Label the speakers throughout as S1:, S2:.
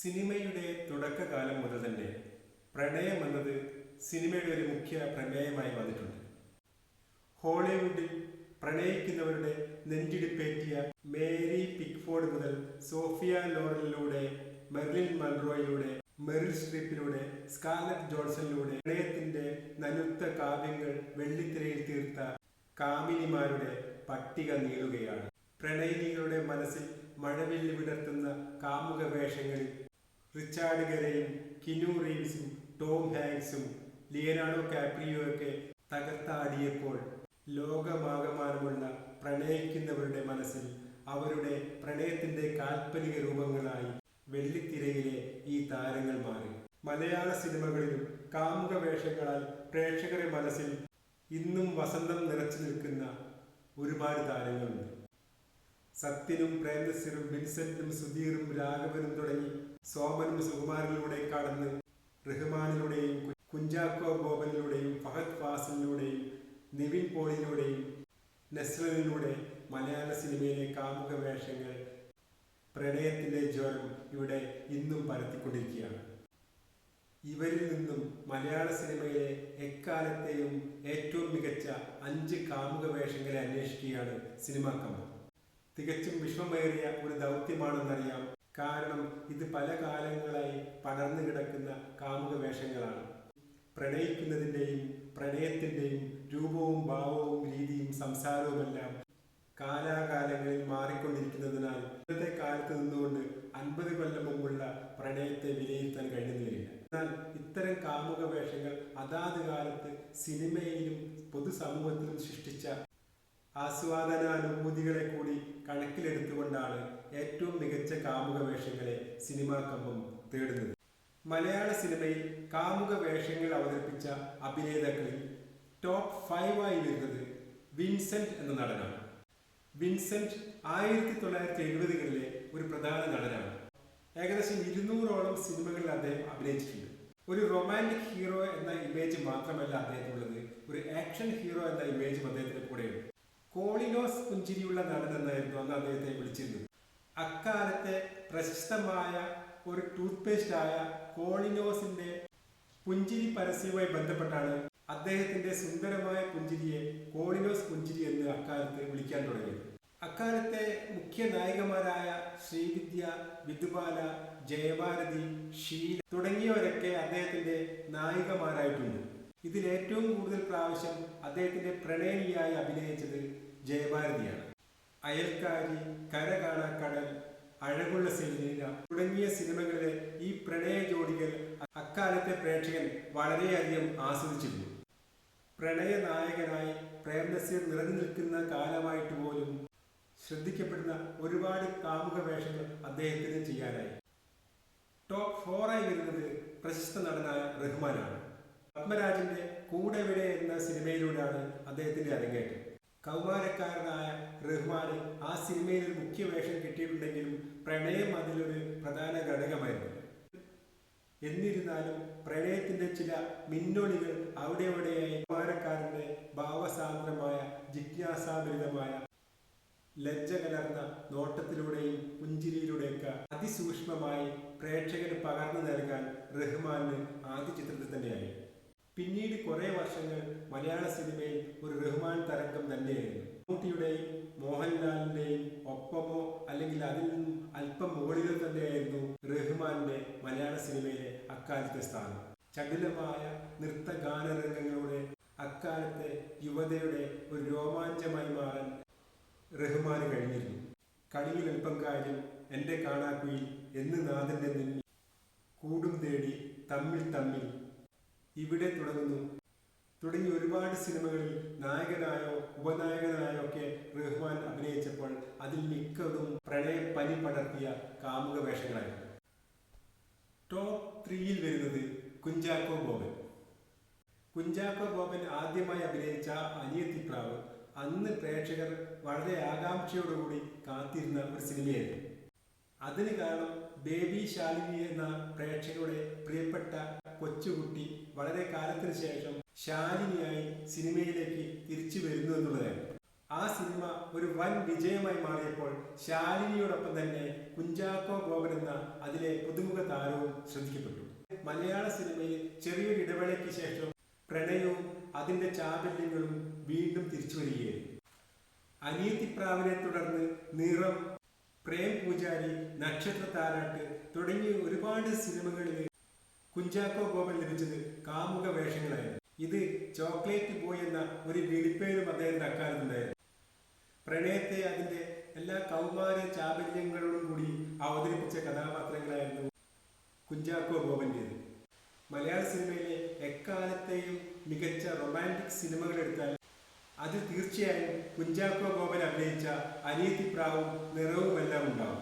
S1: സിനിമയുടെ തുടക്കകാലം മുതൽ തന്നെ പ്രണയം എന്നത് സിനിമയുടെ ഒരു മുഖ്യ പ്രമേയമായി വന്നിട്ടുണ്ട്. ഹോളിവുഡിൽ പ്രണയിക്കുന്നവരുടെ നെഞ്ചിടിപ്പേറ്റിയ മേരി പിക്ഫോർഡ് മുതൽ സോഫിയ ലോറനിലൂടെ, മെർലിൻ മൺറോയിലൂടെ, മെറിൽ സ്ട്രീപ്പിലൂടെ, സ്കാർലറ്റ് ജോൺസണിലൂടെ പ്രണയത്തിന്റെ നനുത്ത കാവ്യങ്ങൾ വെള്ളിത്തിരയിൽ തീർത്ത കാമിനിമാരുടെ പട്ടിക നീളുകയാണ്. പ്രണയിനികളുടെ മനസ്സിൽ മഴവില്ല് വിടർത്തുന്ന കാമുക വേഷങ്ങളിൽ റിച്ചാർഡ് ഗരെയും കിനു റീവ്സും ടോം ഹാങ്ക്സും ലിയനാർഡോ കാപ്രിയോയൊക്കെ തകർത്താടിയപ്പോൾ ലോകമാകമാനമുള്ള പ്രണയിക്കുന്നവരുടെ മനസ്സിൽ അവരുടെ പ്രണയത്തിന്റെ കാൽപ്പനിക രൂപങ്ങളായി വെള്ളിത്തിരയിലെ ഈ താരങ്ങൾ മാറി. മലയാള സിനിമകളിലും കാമുക വേഷങ്ങളാൽ പ്രേക്ഷകരുടെ മനസ്സിൽ ഇന്നും വസന്തം നിറച്ചു നിൽക്കുന്ന ഒരുപാട് താരങ്ങളുണ്ട്. സത്യനും പ്രേംനസീറും വിൻസെന്റും സുധീറും രാഘവനും തുടങ്ങി സോമനും സുകുമാരനിലൂടെ കടന്ന് റഹ്മാനിലൂടെയും കുഞ്ചാക്കോ ബോബനിലൂടെയും ഫഹദ് ഫാസിലിലൂടെയും നിവിൻ പോളിയിലൂടെയും നസ്രനിലൂടെ മലയാള സിനിമയിലെ കാമുക വേഷങ്ങൾ പ്രണയത്തിന്റെ ജ്വരം ഇവിടെ ഇന്നും പരത്തിക്കൊണ്ടിരിക്കുകയാണ്. ഇവരിൽ നിന്നും മലയാള സിനിമയിലെ എക്കാലത്തെയും ഏറ്റവും മികച്ച 5 കാമുക വേഷങ്ങളെ അന്വേഷിക്കുകയാണ് സിനിമാ കമ്പം. തികച്ചും വിഷമമേറിയ ഒരു ദൗത്യമാണെന്നറിയാം. കാരണം ഇത് പല കാലങ്ങളായി പടർന്നു കിടക്കുന്ന കാമുക വേഷങ്ങളാണ്. പ്രണയിക്കുന്നതിൻ്റെയും പ്രണയത്തിൻ്റെയും രൂപവും ഭാവവും രീതിയും സംസാരവുമെല്ലാം കാലാകാലങ്ങളിൽ മാറിക്കൊണ്ടിരിക്കുന്നതിനാൽ ഇന്നത്തെ കാലത്ത് നിന്നുകൊണ്ട് 50 കൊല്ലം മുമ്പുള്ള പ്രണയത്തെ വിലയിരുത്താൻ കഴിയുന്നില്ല. എന്നാൽ ഇത്തരം കാമുക വേഷങ്ങൾ അതാത് കാലത്ത് സിനിമയിലും പൊതുസമൂഹത്തിലും സൃഷ്ടിച്ച ആസ്വാദനാനുഭൂതികളെ കൂടി കണക്കിലെടുത്തുകൊണ്ടാണ് ഏറ്റവും മികച്ച കാമുക വേഷങ്ങളെ സിനിമാ കമ്പം തേടുന്നത്. മലയാള സിനിമയിൽ കാമുക വേഷങ്ങൾ അവതരിപ്പിച്ച അഭിനേതാക്കളിൽ ടോപ്പ് 5 ആയി വരുന്നത് വിൻസെന്റ് എന്ന നടനാണ്. വിൻസെന്റ് 1970-കളിലെ ഒരു പ്രധാന നടനാണ്. ഏകദേശം 200ഓളം സിനിമകളിൽ അദ്ദേഹം അഭിനയിച്ചിട്ടുണ്ട്. ഒരു റൊമാൻറ്റിക് ഹീറോ എന്ന ഇമേജ് മാത്രമല്ല അദ്ദേഹത്തിനുള്ളത്, ഒരു ആക്ഷൻ ഹീറോ എന്ന ഇമേജും അദ്ദേഹത്തിന് കൂടെയുണ്ട്. കോളിനോസ് പുഞ്ചിരിയുള്ള നടൻ എന്നായിരുന്നു അന്ന് അദ്ദേഹത്തെ വിളിച്ചിരുന്നത്. അക്കാലത്തെ പ്രശസ്തമായ ഒരു ടൂത്ത് പേസ്റ്റ് ആയ കോളിനോസിന്റെ പുഞ്ചിരി പരസ്യവുമായി ബന്ധപ്പെട്ടാണ് അദ്ദേഹത്തിന്റെ സുന്ദരമായ പുഞ്ചിരിയെ കോളിനോസ് പുഞ്ചിരി എന്ന് അക്കാലത്ത് വിളിക്കാൻ തുടങ്ങിയത്. അക്കാലത്തെ മുഖ്യ നായികമാരായ ശ്രീവിദ്യ, വിധുബാല, ജയഭാരതി, ഷീല തുടങ്ങിയവരൊക്കെ അദ്ദേഹത്തിന്റെ നായികമാരായിട്ടുണ്ട്. ഇതിൽ ഏറ്റവും കൂടുതൽ പ്രാവശ്യം അദ്ദേഹത്തിന്റെ പ്രണയിനിയായി അഭിനയിച്ചത് ജയഭാരതിയാണ്. അയൽക്കാരി, കര കാണാക്കടൽ, അഴകുള്ള സെലീന തുടങ്ങിയ സിനിമകളിലെ ഈ പ്രണയ ജോഡികൾ അക്കാലത്തെ പ്രേക്ഷകൻ വളരെയധികം ആസ്വദിച്ചിരുന്നു. പ്രണയ നായകനായി പ്രേംനസീർ നിറഞ്ഞു നിൽക്കുന്ന കാലമായിട്ട് പോലും ശ്രദ്ധിക്കപ്പെടുന്ന ഒരുപാട് കാമുക വേഷങ്ങൾ അദ്ദേഹത്തിന് ചെയ്യാനായി. ടോപ്പ് 4 ആയി വരുന്നത് പ്രശസ്ത നടനായ റഹ്മാനാണ്. പത്മരാജന്റെ കൂടെവിടെ എന്ന സിനിമയിലൂടെയാണ് അദ്ദേഹത്തിന്റെ അരങ്ങേറ്റം. കൗമാരക്കാരനായ റഹ്മാന് ആ സിനിമയിൽ ഒരു മുഖ്യ വേഷം കിട്ടിയിട്ടുണ്ടെങ്കിലും പ്രണയം അതിലൊരു പ്രധാന ഘടകമായിരുന്നു. എന്നിരുന്നാലും പ്രണയത്തിന്റെ ചില മിന്നൊളികൾ അവിടെ എവിടെയായി കൗമാരക്കാരന്റെ ഭാവസാന്ദ്രമായ ജിജ്ഞാസാഭരിതമായ ലജ്ജ കലർന്ന നോട്ടത്തിലൂടെയും പുഞ്ചിരിയിലൂടെയൊക്കെ അതിസൂക്ഷ്മമായി പ്രേക്ഷകന് പകർന്നു നൽകാൻ റഹ്മാന് ആദ്യ ചിത്രത്തിൽ തന്നെയായി. പിന്നീട് കുറെ വർഷങ്ങൾ മലയാള സിനിമയിൽ ഒരു റഹ്മാൻ തരംഗം തന്നെയായിരുന്നു. മമ്മൂട്ടിയുടെയും മോഹൻലാലിന്റെയും ഒപ്പമോ അല്ലെങ്കിൽ അതിൽ നിന്നും അല്പം മുകളിലോ തന്നെയായിരുന്നു റഹ്മാന്റെ മലയാള സിനിമയിലെ അക്കാലത്തെ സ്ഥാനം. ചടുലമായ നൃത്ത ഗാനരംഗങ്ങളുടെ അക്കാലത്തെ യുവതയുടെ ഒരു രോമാഞ്ചമായി മാറാൻ റഹ്മാന് കഴിഞ്ഞിരുന്നു. കളിയിൽ അല്പം കാര്യം, എന്റെ കാണാക്കുയിൽ, എന്ന് നാഥന്റെ നിന്നി, കൂടും തേടി, തമ്മിൽ തമ്മിൽ, ഇവിടെ തുടങ്ങുന്നു തുടങ്ങി ഒരുപാട് സിനിമകളിൽ നായകനായോ ഉപനായകനായോ ഒക്കെ റഹ്മാൻ അഭിനയിച്ചപ്പോൾ അതിൽ മിക്കതും പ്രണയ പനി പടർത്തിയ കാമുക വേഷങ്ങളായിരുന്നു. ടോപ്പ് 3-യിൽ വരുന്നത് കുഞ്ചാക്കോ ബോബൻ. കുഞ്ചാക്കോ ബോബൻ ആദ്യമായി അഭിനയിച്ച അനിയത്തിപ്രാവ് അന്ന് പ്രേക്ഷകർ വളരെ ആകാംക്ഷയോടുകൂടി കാത്തിരുന്ന ഒരു സിനിമയായിരുന്നു. അതിന് കാരണം ബേബി ശാലിനി എന്ന പ്രേക്ഷകരുടെ പ്രിയപ്പെട്ട കൊച്ചുകുട്ടി വളരെ കാലത്തിന് ശേഷം ശാലിനിയായി സിനിമയിലേക്ക് തിരിച്ചു വരുന്നു എന്നുള്ളതായിരുന്നു. ആ സിനിമ ഒരു വൻ വിജയമായി മാറിയപ്പോൾ ശാലിനിയോടൊപ്പം തന്നെ കുഞ്ചാക്കോ ബോബൻ എന്ന അതിലെ പുതുമുഖ താരവും ശ്രദ്ധിക്കപ്പെട്ടു. മലയാള സിനിമയിൽ ചെറിയൊരു ഇടവേളയ്ക്ക് ശേഷം പ്രണയവും അതിന്റെ ചാബല്യങ്ങളും വീണ്ടും തിരിച്ചു വരികയായിരുന്നു. അനിയത്തിപ്രാവിനെ തുടർന്ന് നിറം, പ്രേം പൂജാരി, നക്ഷത്ര താരാട്ട് തുടങ്ങിയ ഒരുപാട് സിനിമകളിൽ കുഞ്ചാക്കോ ബോബൻ ലഭിച്ചത് കാമുക വേഷങ്ങളായിരുന്നു. ഇത് ചോക്ലേറ്റ് ബോയ് എന്ന ഒരു വിളിപ്പേരും അദ്ദേഹത്തിന്റെ അക്കാലത്തുണ്ടായിരുന്നു. പ്രണയത്തെ അതിന്റെ എല്ലാ കൗമാര ചാബല്യങ്ങളോടും കൂടി അവതരിപ്പിച്ച കഥാപാത്രങ്ങളായിരുന്നു കുഞ്ചാക്കോ ബോബന്റേത്. മലയാള സിനിമയിലെ എക്കാലത്തെയും മികച്ച റൊമാൻറ്റിക് സിനിമകൾ എടുത്താൽ അത് തീർച്ചയായും കുഞ്ചാക്കോ ബോബൻ അഭിനയിച്ച അനിയത്തിപ്രാവും നിറവുമെല്ലാം ഉണ്ടാവും.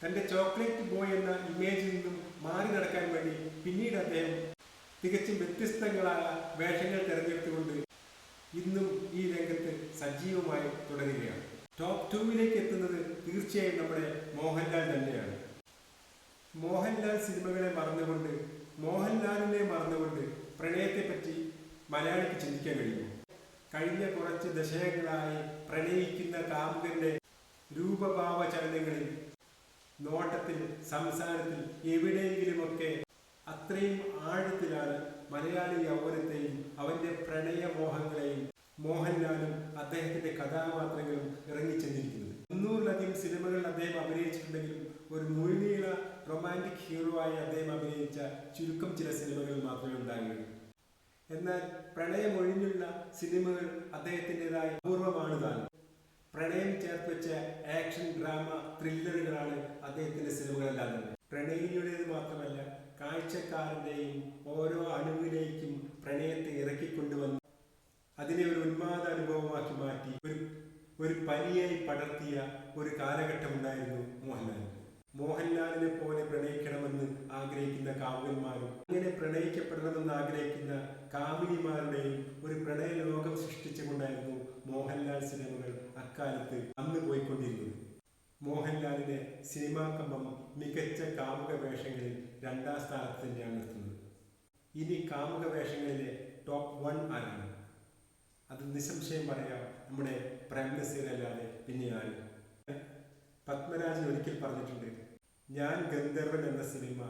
S1: തന്റെ ചോക്ലേറ്റ് ബോയ് എന്ന ഇമേജിൽ നിന്നും മാറി നടക്കാൻ വേണ്ടി പിന്നീട് അദ്ദേഹം തികച്ചും വ്യത്യസ്തങ്ങളായ വേഷങ്ങൾ തിരഞ്ഞെടുത്തുകൊണ്ട് ഇന്നും ഈ രംഗത്ത് സജീവമായി തുടരുകയാണ്. ടോപ്പ് 2-ലേക്ക് എത്തുന്നത് തീർച്ചയായും നമ്മുടെ മോഹൻലാൽ തന്നെയാണ്. മോഹൻലാൽ സിനിമകളെ മറന്നുകൊണ്ട്, മോഹൻലാലിനെ മറന്നുകൊണ്ട് പ്രണയത്തെപ്പറ്റി മലയാളിക്ക് ചിന്തിക്കാൻ കഴിയുമോ? കഴിഞ്ഞ കുറച്ച് ദശകങ്ങളായി പ്രണയിക്കുന്ന കാമുകന്റെ രൂപഭാവ ചലനങ്ങളിൽ, നോട്ടത്തിൽ, സംസാരത്തിൽ എവിടെയെങ്കിലുമൊക്കെ അത്രയും ആഴത്തിലാണ് മലയാളി യൗവനത്തെയും അവന്റെ പ്രണയമോഹങ്ങളെയും മോഹൻലാലും അദ്ദേഹത്തിന്റെ കഥാപാത്രങ്ങളും ഇറങ്ങിച്ചെന്നിരിക്കുന്നത്. 300-ലധികം സിനിമകളിൽ അദ്ദേഹം അഭിനയിച്ചിട്ടുണ്ടെങ്കിലും ഒരു മുഴുനീള റൊമാൻറ്റിക് ഹീറോ ആയി അദ്ദേഹം അഭിനയിച്ച ചുരുക്കം ചില സിനിമകൾ മാത്രമേ ഉണ്ടാകുകയുള്ളൂ. എന്നാൽ പ്രണയമൊഴിഞ്ഞുള്ള സിനിമകൾ അദ്ദേഹത്തിൻ്റെതായ അപൂർവമാണ് താൻ. പ്രണയം ചേർത്ത് വെച്ച ആക്ഷൻ, ഡ്രാമ, ത്രില്ലറുകളാണ് അദ്ദേഹത്തിന്റെ സിനിമകളെല്ലാം തന്നെ. പ്രണയിനിയുടേത് മാത്രമല്ല, കാഴ്ചക്കാരൻ്റെയും ഓരോ അണുവിലേക്കും പ്രണയത്തെ ഇറക്കിക്കൊണ്ടുവന്ന് അതിനെ ഒരു ഉന്മാദ അനുഭവമാക്കി മാറ്റി ഒരു പനിയായി പടർത്തിയ ഒരു കാലഘട്ടം ഉണ്ടായിരുന്നു മോഹൻലാലിന്. മോഹൻലാലിനെ പോലെ പ്രണയിക്കണമെന്ന് ആഗ്രഹിക്കുന്ന കാമുകന്മാരും അങ്ങനെ പ്രണയിക്കപ്പെടണമെന്ന് ആഗ്രഹിക്കുന്ന കാമിനിമാരുടെയും ഒരു പ്രണയ ലോകം സൃഷ്ടിച്ചുകൊണ്ടായിരുന്നു മോഹൻലാൽ സിനിമകൾ അക്കാലത്ത് അന്ന് പോയിക്കൊണ്ടിരുന്നത്. മോഹൻലാലിനെ സിനിമാ കമ്പം മികച്ച കാമുക വേഷങ്ങളിൽ 2ാം സ്ഥാനത്ത് തന്നെയാണ് നിർത്തുന്നത്. ഇനി കാമുക വേഷങ്ങളിലെ ടോപ്പ് 1 ആരാണ്? അത് നിസ്സംശയം പറയാം, നമ്മുടെ പ്രേം നസീർ അല്ലാതെ പിന്നെ ആര്? പത്മരാജൻ ഒരിക്കൽ പറഞ്ഞിട്ടുണ്ട്, ഞാൻ ഗന്ധർവൻ എന്ന സിനിമ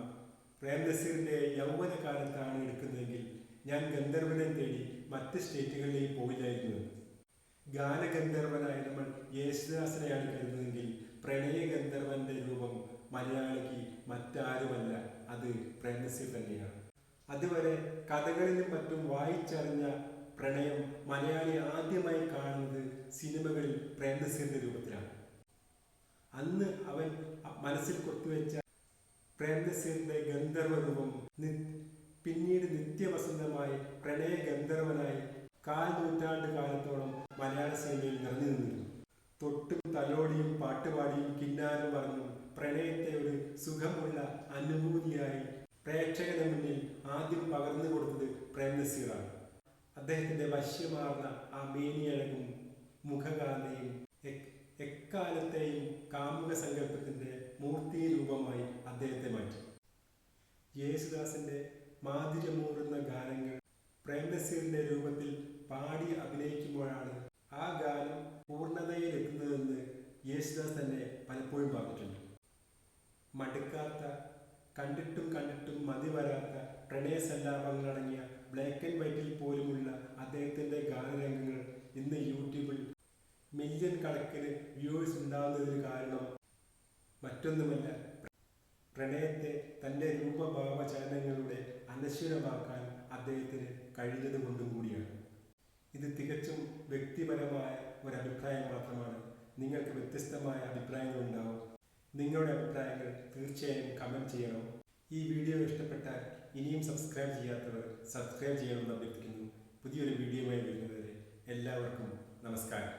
S1: പ്രേം നസീറിന്റെ യൗവനകാലത്താണ് എടുക്കുന്നതെങ്കിൽ ഞാൻ ഗന്ധർവനെ തേടി മറ്റ് സ്റ്റേറ്റുകളിലേക്ക് പോയില്ലായിരുന്നു. ഗാനഗന്ധർവനായ നമ്മൾ യേശുദാസിനെയാണ് കരുതുന്നതെങ്കിൽ പ്രണയ ഗന്ധർവന്റെ രൂപം മലയാളിക്ക് മറ്റാരുമല്ല, അത് പ്രേം നസീർ തന്നെയാണ്. അതുവരെ കഥകളിലും മറ്റും വായിച്ചറിഞ്ഞ പ്രണയം മലയാളി ആദ്യമായി കാണുന്നത് സിനിമകളിൽ പ്രേം നസീറിന്റെ രൂപത്തിലാണ്. അന്ന് അവൻ മനസ്സിൽ കൊത്തിവെച്ച പ്രേം നസീറിന്റെ ഗന്ധർവ രൂപം പിന്നീട് നിത്യവസന്തമായി പ്രണയ ഗന്ധർവനായി 4 നൂറ്റാണ്ട് കാലത്തോളം മലയാള സിനിമയിൽ നിറഞ്ഞു നിന്നിരുന്നു. തൊട്ടും തലോടിയും പാട്ടുപാടിയും കിന്നാരം പറഞ്ഞും പ്രണയത്തെ ഒരു സുഖമുള്ള അനുഭൂതിയായി പ്രേക്ഷകന് മുന്നിൽ ആദ്യം പകർന്നു കൊടുത്തത് പ്രേം നസീറാണ്. അദ്ദേഹത്തിന്റെ വശ്യമാർന്ന ആ മേനിയഴകും മുഖകാന്തിയും എക്കാലത്തെയും കാമുക സങ്കല്പത്തിന്റെ മൂർത്തി രൂപമായി അദ്ദേഹത്തെ മാറ്റി. യേശുദാസിന്റെ മാധുര്യമൂറുന്ന ഗാനങ്ങൾ പ്രേം നസീറിന്റെ രൂപത്തിൽ പാടി അഭിനയിക്കുമ്പോഴാണ് ആ ഗാനം പൂർണ്ണതയിലെത്തുന്നതെന്ന് യേശുദാസ് തന്നെ പലപ്പോഴും പറഞ്ഞിട്ടുണ്ട്. മടുക്കാത്ത, കണ്ടിട്ടും മതി വരാത്ത പ്രണയസല്ലാപങ്ങളടങ്ങിയ ബ്ലാക്ക് ആൻഡ് വൈറ്റിൽ പോലുമുള്ള അദ്ദേഹത്തിന്റെ ഗാനരംഗങ്ങൾ ഇന്ന് യൂട്യൂബിൽ മില്യൺ കണക്കിന് വ്യൂവേഴ്സ് ഉണ്ടാകുന്നതിന് കാരണം മറ്റൊന്നുമല്ല, പ്രണയത്തെ തൻ്റെ രൂപഭാവ ചലനങ്ങളുടെ അനശ്വരമാക്കാൻ അദ്ദേഹത്തിന് കഴിഞ്ഞത് കൊണ്ടും കൂടിയാണ്. ഇത് തികച്ചും വ്യക്തിപരമായ ഒരഭിപ്രായം മാത്രമാണ്. നിങ്ങൾക്ക് വ്യത്യസ്തമായ അഭിപ്രായങ്ങൾ ഉണ്ടാവും. നിങ്ങളുടെ അഭിപ്രായങ്ങൾ തീർച്ചയായും കമൻറ്റ് ചെയ്യണം. ഈ വീഡിയോ ഇഷ്ടപ്പെട്ടാൽ ഇനിയും സബ്സ്ക്രൈബ് ചെയ്യാത്തവർ സബ്സ്ക്രൈബ് ചെയ്യണമെന്ന് അഭ്യർത്ഥിക്കുന്നു. പുതിയൊരു വീഡിയോയുമായി വരുന്നതുവരെ എല്ലാവർക്കും നമസ്കാരം.